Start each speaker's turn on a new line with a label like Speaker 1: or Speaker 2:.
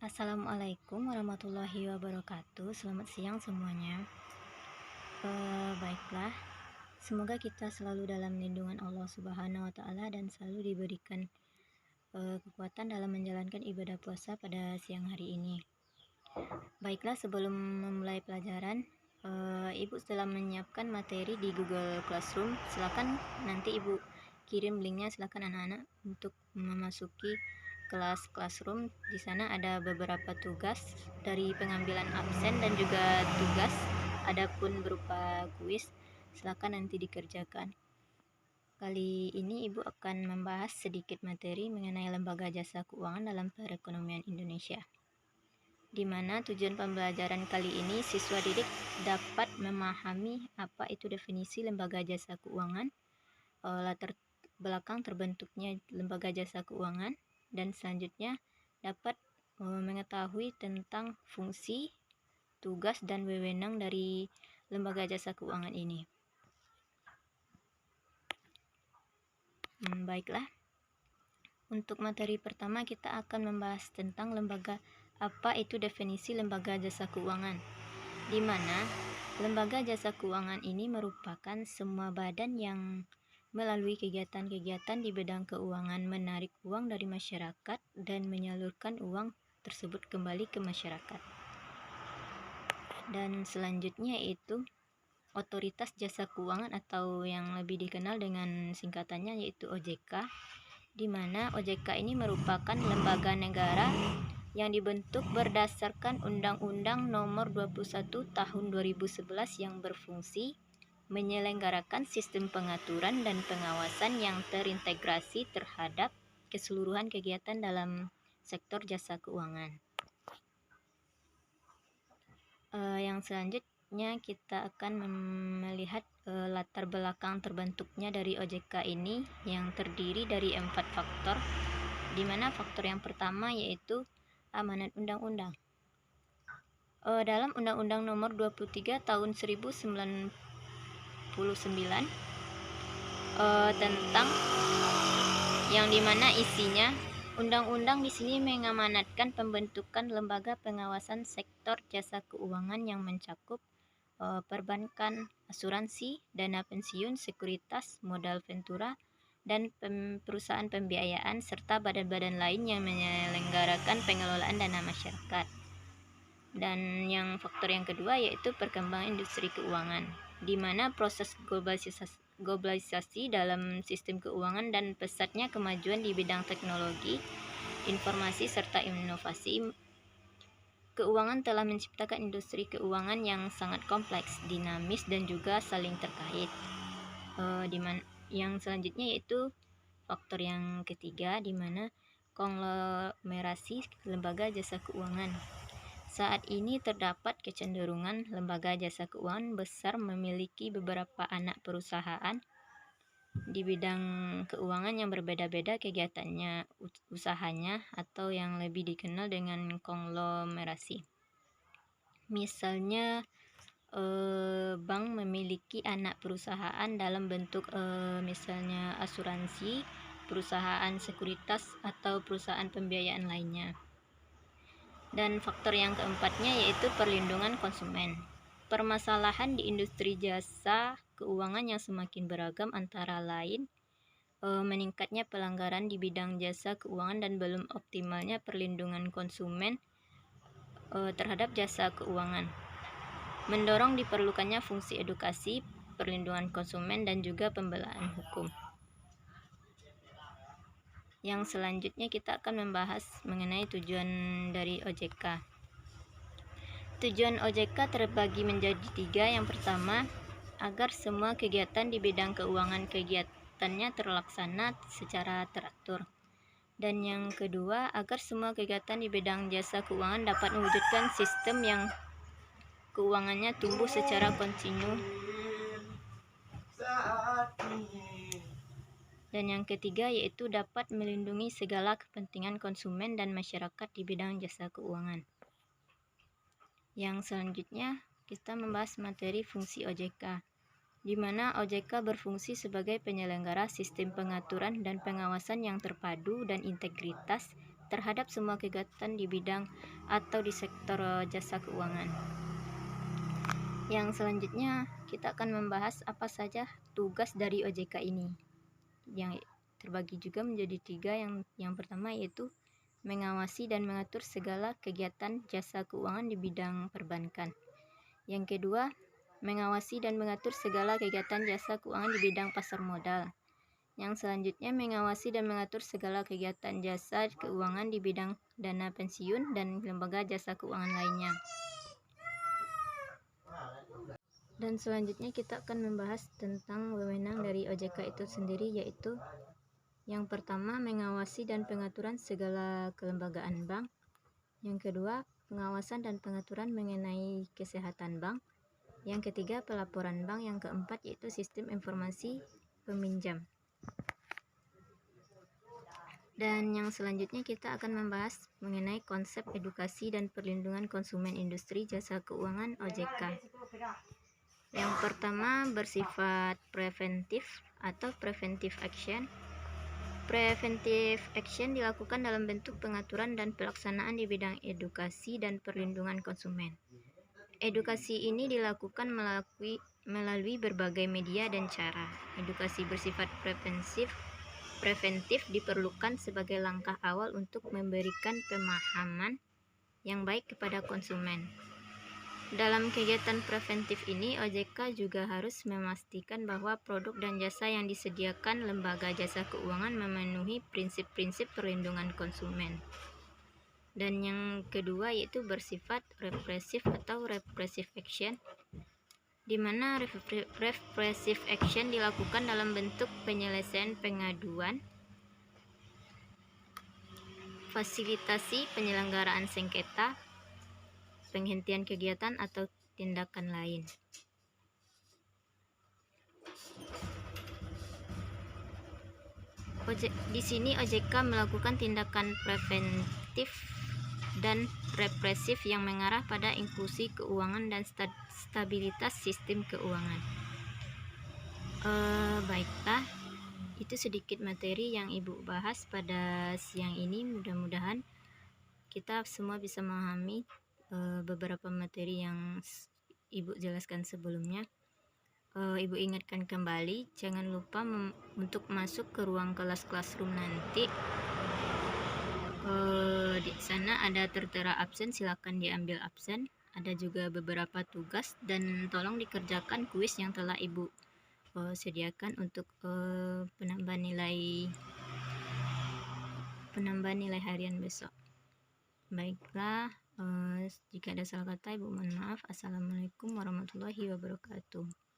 Speaker 1: Assalamualaikum warahmatullahi wabarakatuh. Selamat siang semuanya. Baiklah, semoga kita selalu dalam lindungan Allah Subhanahu wa Ta'ala dan selalu diberikan kekuatan dalam menjalankan ibadah puasa pada siang hari ini. Baiklah, sebelum memulai pelajaran, Ibu telah menyiapkan materi di Google Classroom. Silakan nanti Ibu kirim linknya, silakan anak-anak untuk memasuki kelas classroom. Di sana ada beberapa tugas dari pengambilan absen dan juga tugas, adapun berupa kuis. Silakan nanti dikerjakan. Kali ini Ibu akan membahas sedikit materi mengenai lembaga jasa keuangan dalam perekonomian Indonesia, di mana tujuan pembelajaran kali ini siswa didik dapat memahami apa itu definisi lembaga jasa keuangan, latar belakang terbentuknya lembaga jasa keuangan, dan selanjutnya dapat mengetahui tentang fungsi, tugas, dan wewenang dari lembaga jasa keuangan ini. Baiklah, untuk materi pertama kita akan membahas tentang apa itu definisi lembaga jasa keuangan, di mana lembaga jasa keuangan ini merupakan semua badan yang melalui kegiatan-kegiatan di bidang keuangan menarik uang dari masyarakat dan menyalurkan uang tersebut kembali ke masyarakat. Dan selanjutnya yaitu Otoritas Jasa Keuangan atau yang lebih dikenal dengan singkatannya yaitu OJK, di mana OJK ini merupakan lembaga negara yang dibentuk berdasarkan Undang-Undang Nomor 21 Tahun 2011 yang berfungsi menyelenggarakan sistem pengaturan dan pengawasan yang terintegrasi terhadap keseluruhan kegiatan dalam sektor jasa keuangan. Yang selanjutnya kita akan melihat latar belakang terbentuknya dari OJK ini yang terdiri dari 4 faktor, di mana faktor yang pertama yaitu amanat undang-undang. Dalam Undang-Undang Nomor 23 Tahun 1999 tentang yang dimana isinya undang-undang di sini mengamanatkan pembentukan lembaga pengawasan sektor jasa keuangan yang mencakup perbankan, asuransi, dana pensiun, sekuritas, modal ventura, dan perusahaan pembiayaan serta badan-badan lain yang menyelenggarakan pengelolaan dana masyarakat. Dan yang faktor yang kedua yaitu perkembangan industri keuangan, di mana proses globalisasi dalam sistem keuangan dan pesatnya kemajuan di bidang teknologi, informasi, serta inovasi keuangan telah menciptakan industri keuangan yang sangat kompleks, dinamis, dan juga saling terkait. Yang selanjutnya yaitu faktor yang ketiga, di mana konglomerasi lembaga jasa keuangan. Saat ini terdapat kecenderungan lembaga jasa keuangan besar memiliki beberapa anak perusahaan di bidang keuangan yang berbeda-beda kegiatannya, usahanya, atau yang lebih dikenal dengan konglomerasi. Misalnya, bank memiliki anak perusahaan dalam bentuk misalnya asuransi, perusahaan sekuritas, atau perusahaan pembiayaan lainnya. Dan faktor yang keempatnya yaitu perlindungan konsumen. Permasalahan di industri jasa keuangan yang semakin beragam antara lain meningkatnya pelanggaran di bidang jasa keuangan dan belum optimalnya perlindungan konsumen terhadap jasa keuangan. Mendorong diperlukannya fungsi edukasi, perlindungan konsumen, dan juga pembelaan hukum. Yang selanjutnya kita akan membahas mengenai tujuan dari OJK. Tujuan OJK terbagi menjadi 3. Yang pertama, agar semua kegiatan di bidang keuangan kegiatannya terlaksana secara teratur. Dan yang kedua, agar semua kegiatan di bidang jasa keuangan dapat mewujudkan sistem yang keuangannya tumbuh secara kontinu. Dan yang ketiga yaitu dapat melindungi segala kepentingan konsumen dan masyarakat di bidang jasa keuangan. Yang selanjutnya kita membahas materi fungsi OJK, di mana OJK berfungsi sebagai penyelenggara sistem pengaturan dan pengawasan yang terpadu dan integritas terhadap semua kegiatan di bidang atau di sektor jasa keuangan. Yang selanjutnya kita akan membahas apa saja tugas dari OJK ini, yang terbagi juga menjadi 3. Yang pertama yaitu mengawasi dan mengatur segala kegiatan jasa keuangan di bidang perbankan. Yang kedua, mengawasi dan mengatur segala kegiatan jasa keuangan di bidang pasar modal. Yang selanjutnya, mengawasi dan mengatur segala kegiatan jasa keuangan di bidang dana pensiun dan lembaga jasa keuangan lainnya. Dan selanjutnya kita akan membahas tentang wewenang dari OJK itu sendiri, yaitu yang pertama, mengawasi dan pengaturan segala kelembagaan bank. Yang kedua, pengawasan dan pengaturan mengenai kesehatan bank. Yang ketiga, pelaporan bank. Yang keempat, yaitu sistem informasi peminjam. Dan yang selanjutnya kita akan membahas mengenai konsep edukasi dan perlindungan konsumen industri jasa keuangan OJK. Yang pertama bersifat preventif atau preventive action. Preventive action dilakukan dalam bentuk pengaturan dan pelaksanaan di bidang edukasi dan perlindungan konsumen. Edukasi ini dilakukan melalui berbagai media dan cara. Edukasi bersifat preventif diperlukan sebagai langkah awal untuk memberikan pemahaman yang baik kepada konsumen. Dalam kegiatan preventif ini, OJK juga harus memastikan bahwa produk dan jasa yang disediakan lembaga jasa keuangan memenuhi prinsip-prinsip perlindungan konsumen. Dan yang kedua yaitu bersifat represif atau repressive action, di mana repressive action dilakukan dalam bentuk penyelesaian pengaduan, fasilitasi penyelenggaraan sengketa, penghentian kegiatan atau tindakan lain. Di sini OJK melakukan tindakan preventif dan represif yang mengarah pada inklusi keuangan dan stabilitas sistem keuangan. Baiklah, itu sedikit materi yang Ibu bahas pada siang ini. Mudah-mudahan kita semua bisa memahami beberapa materi yang Ibu jelaskan sebelumnya. Ibu ingatkan kembali, jangan lupa untuk masuk ke ruang kelas classroom nanti. Di sana ada tertera absen, silakan diambil absen. Ada juga beberapa tugas dan tolong dikerjakan kuis yang telah Ibu sediakan untuk penambah nilai harian besok. Baiklah, jika ada salah kata Ibu mohon maaf. Assalamualaikum warahmatullahi wabarakatuh.